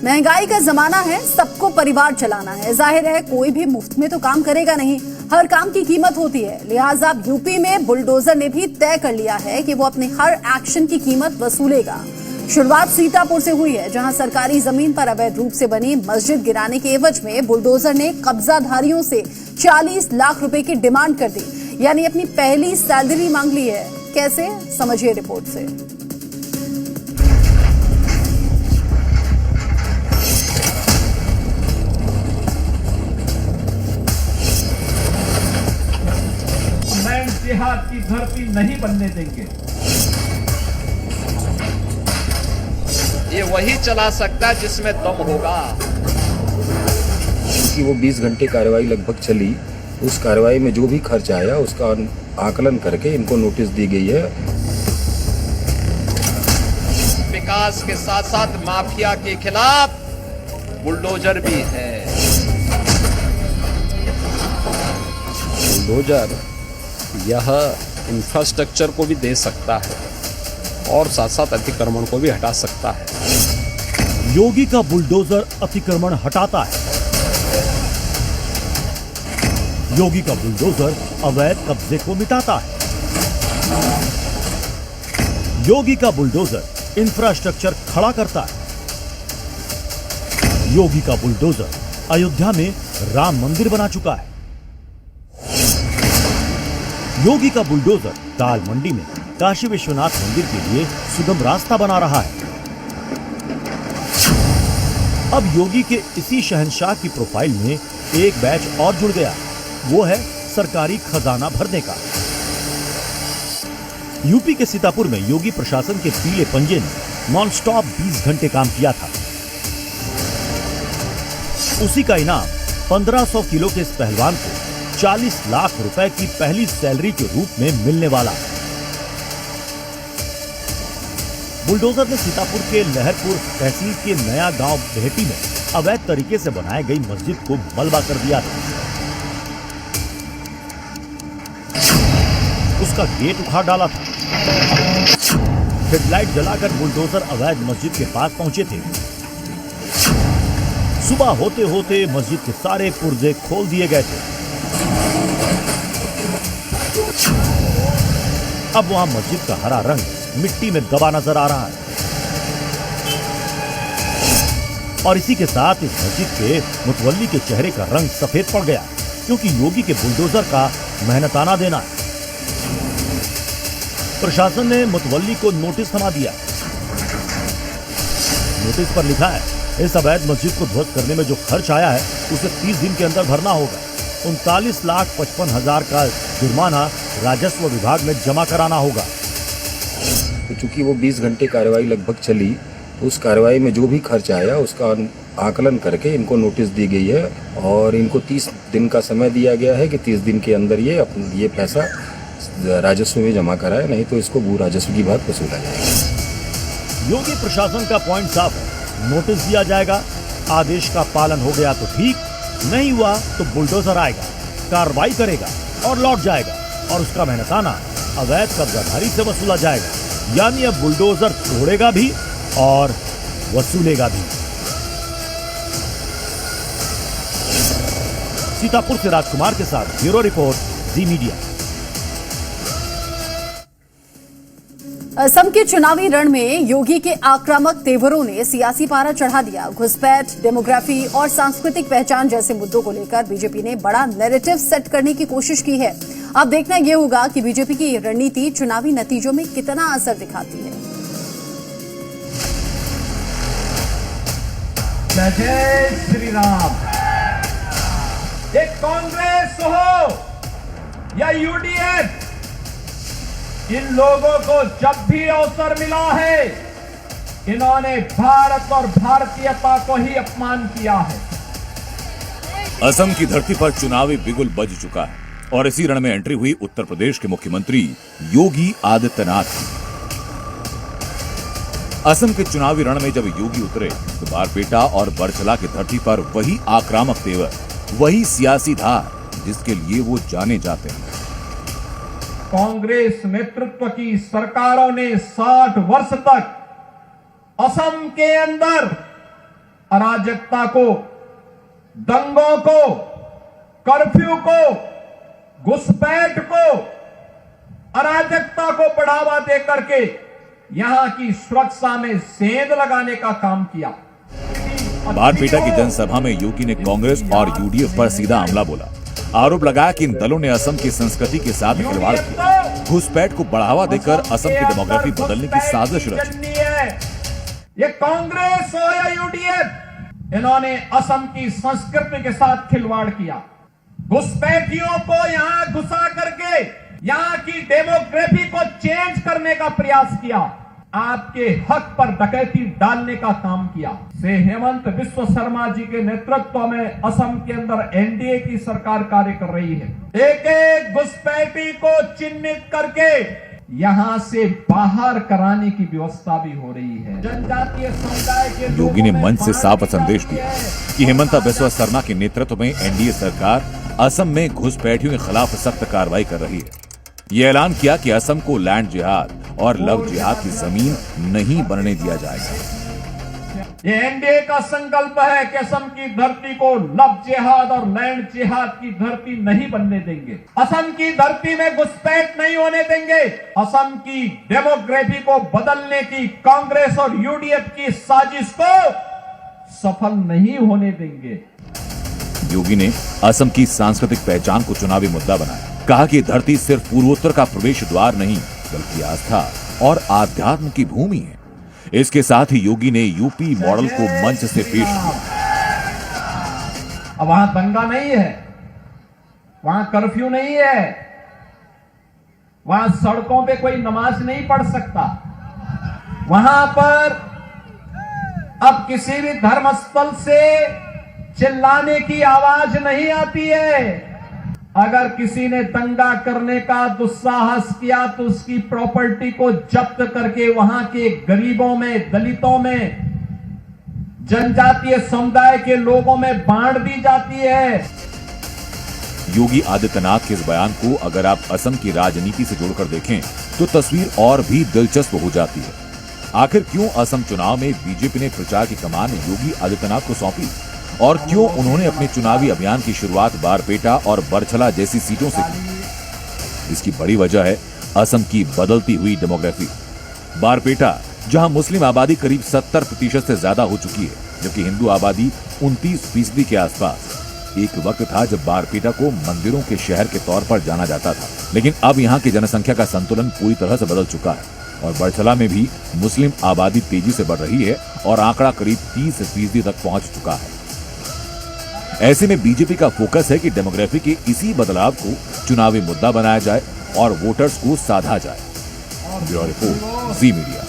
महंगाई का जमाना है, सबको परिवार चलाना है। जाहिर है कोई भी मुफ्त में तो काम करेगा नहीं, हर काम की कीमत होती है। लिहाजा यूपी में बुलडोजर ने भी तय कर लिया है कि वो अपने हर एक्शन की कीमत वसूलेगा। शुरुआत सीतापुर से हुई है, जहां सरकारी जमीन पर अवैध रूप से बनी मस्जिद गिराने के एवज में बुलडोजर ने कब्जाधारियों से 40 लाख रुपए की डिमांड कर दी, यानी अपनी पहली सैलरी मांग ली है। कैसे, समझिए रिपोर्ट से। जिहाद की धरती नहीं बनने देंगे। ये वही चला सकता है जिसमें दम होगा। क्योंकि वो 20 घंटे कार्रवाई लगभग चली, उस कार्रवाई में जो भी खर्च आया उसका आकलन करके इनको नोटिस दी गई है। विकास के साथ साथ माफिया के खिलाफ बुलडोजर भी है। बुलडोजर यह इंफ्रास्ट्रक्चर को भी दे सकता है और साथ साथ अतिक्रमण को भी हटा सकता है। योगी का बुलडोजर अतिक्रमण हटाता है। योगी का बुलडोजर अवैध कब्जे को मिटाता है। योगी का बुलडोजर इंफ्रास्ट्रक्चर खड़ा करता है। योगी का बुलडोजर अयोध्या में राम मंदिर बना चुका है। योगी का बुलडोजर दाल मंडी में काशी विश्वनाथ मंदिर के लिए सुगम रास्ता बना रहा है। अब योगी के इसी शहंशाह की प्रोफाइल में एक बैच और जुड़ गया, वो है सरकारी खजाना भरने का। यूपी के सीतापुर में योगी प्रशासन के पीले पंजे ने नॉनस्टॉप 20 घंटे काम किया था। उसी का इनाम 1500 किलो के इस पहलवान को 40 लाख रुपए की पहली सैलरी के रूप में मिलने वाला। बुलडोजर ने सीतापुर के लहरपुर तहसील के नया गांव बेहटी में अवैध तरीके से बनाई गई मस्जिद को मलबा कर दिया था। उसका गेट उखाड़ डाला था। हेडलाइट जलाकर बुलडोजर अवैध मस्जिद के पास पहुंचे थे। सुबह होते होते मस्जिद के सारे पुर्जे खोल दिए गए थे। अब वहां मस्जिद का हरा रंग मिट्टी में दबा नजर आ रहा है और इसी के साथ इस मस्जिद के मुतवल्ली के चेहरे का रंग सफेद पड़ गया, क्योंकि योगी के बुलडोजर का मेहनताना देना है। प्रशासन ने मुतवल्ली को नोटिस थमा दिया। नोटिस पर लिखा है, इस अवैध मस्जिद को ध्वस्त करने में जो खर्च आया है उसे 30 दिन के अंदर भरना होगा। 39,55,000 का जुर्माना राजस्व विभाग में जमा कराना होगा। तो चूंकि वो 20 घंटे कार्रवाई लगभग चली, उस कार्रवाई में जो भी खर्च आया उसका आकलन करके इनको नोटिस दी गई है और इनको 30 दिन का समय दिया गया है कि 30 दिन के अंदर ये पैसा राजस्व में जमा कराए, नहीं तो इसको भू राजस्व की बात वसूला जाएगा। योगी प्रशासन का पॉइंट साफ है, नोटिस दिया जाएगा, आदेश का पालन हो गया तो ठीक, नहीं हुआ तो बुलडोजर आएगा, कार्रवाई करेगा और लौट जाएगा और उसका मेहनताना अवैध कब्जाधारी से वसूला जाएगा। यानी अब बुलडोजर तोड़ेगा भी और वसूलेगा भी। सीतापुर से राजकुमार के साथ ब्यूरो रिपोर्ट, जी मीडिया। असम के चुनावी रण में योगी के आक्रामक तेवरों ने सियासी पारा चढ़ा दिया। घुसपैठ, डेमोग्राफी और सांस्कृतिक पहचान जैसे मुद्दों को लेकर बीजेपी ने बड़ा नैरेटिव सेट करने की कोशिश की है। अब देखना यह होगा कि बीजेपी की रणनीति चुनावी नतीजों में कितना असर दिखाती है। जय श्री राम। एक कांग्रेस हो या यूडीएफ, इन लोगों को जब भी अवसर मिला है, इन्होंने भारत और भारतीयता को ही अपमान किया है। असम की धरती पर चुनावी बिगुल बज चुका है और इसी रण में एंट्री हुई उत्तर प्रदेश के मुख्यमंत्री योगी आदित्यनाथ। असम के चुनावी रण में जब योगी उतरे तो बारपेटा और बरछला की धरती पर वही आक्रामक तेवर, वही सियासी धार जिसके लिए वो जाने जाते हैं। कांग्रेस नेतृत्व की सरकारों ने 60 वर्ष तक असम के अंदर अराजकता को, दंगों को, कर्फ्यू को, घुसपैठ को, अराजकता को बढ़ावा दे करके यहां की सुरक्षा में सेंध लगाने का काम किया। बारपेटा की जनसभा में योगी ने कांग्रेस और यूडीएफ पर सीधा हमला बोला। आरोप लगाया कि इन दलों ने असम की संस्कृति के साथ खिलवाड़ किया, घुसपैठ को बढ़ावा देकर असम की डेमोग्राफी बदलने की साजिश रची। ये कांग्रेस हो या यूडीएफ, इन्होंने असम की संस्कृति के साथ खिलवाड़ किया, घुसपैठियों को यहां घुसा करके यहां की डेमोग्राफी को चेंज करने का प्रयास किया, आपके हक पर डकैती डालने का काम किया। से हेमंत बिस्व शर्मा जी के नेतृत्व में असम के अंदर एनडीए की सरकार कार्य कर रही है। एक एक घुसपैठी को चिन्हित करके यहां से बाहर कराने की व्यवस्था भी हो रही है। जनजातीय समुदाय के योगी ने मंच से साफ संदेश दिया कि हेमंत बिस्व शर्मा के नेतृत्व में एनडीए सरकार असम में घुसपैठियों के खिलाफ सख्त कार्रवाई कर रही है। ये ऐलान किया कि असम को लैंड जिहाद और लव जिहाद की जमीन नहीं बनने दिया जाएगा। ये एनडीए का संकल्प है कि असम की धरती को लव जिहाद और लैंड जिहाद की धरती नहीं बनने देंगे। असम की धरती में घुसपैठ नहीं होने देंगे। असम की डेमोग्राफी को बदलने की कांग्रेस और यूडीएफ की साजिश को सफल नहीं होने देंगे। योगी ने असम की सांस्कृतिक पहचान को चुनावी मुद्दा बनाया। कहा कि धरती सिर्फ पूर्वोत्तर का प्रवेश द्वार नहीं बल्कि आस्था और आध्यात्म की भूमि है। इसके साथ ही योगी ने यूपी मॉडल को मंच से पेश किया। अब वहां दंगा नहीं है, वहां कर्फ्यू नहीं है, वहां सड़कों पे कोई नमाज नहीं पढ़ सकता। वहां पर अब किसी भी धर्मस्थल से चिल्लाने की आवाज नहीं आती है। अगर किसी ने दंगा करने का दुस्साहस किया तो उसकी प्रॉपर्टी को जब्त करके वहां के गरीबों में, दलितों में, जनजातीय समुदाय के लोगों में बांट दी जाती है। योगी आदित्यनाथ के इस बयान को अगर आप असम की राजनीति से जोड़कर देखें तो तस्वीर और भी दिलचस्प हो जाती है। आखिर क्यों असम चुनाव में बीजेपी ने प्रचार की कमान योगी आदित्यनाथ को सौंपी और क्यों उन्होंने अपने चुनावी अभियान की शुरुआत बारपेटा और बरछला जैसी सीटों से की? इसकी बड़ी वजह है असम की बदलती हुई डेमोग्राफी। बारपेटा जहां मुस्लिम आबादी करीब 70% से ज्यादा हो चुकी है, जबकि हिंदू आबादी 29% के आसपास। एक वक्त था जब बारपेटा को मंदिरों के शहर के तौर पर जाना जाता था, लेकिन अब यहाँ की जनसंख्या का संतुलन पूरी तरह से बदल चुका है और बरछला में भी मुस्लिम आबादी तेजी से बढ़ रही है और आंकड़ा करीब 30% तक पहुंच चुका है। ऐसे में बीजेपी का फोकस है कि डेमोग्राफी के इसी बदलाव को चुनावी मुद्दा बनाया जाए और वोटर्स को साधा जाए। ब्यूरो रिपोर्ट, जी मीडिया।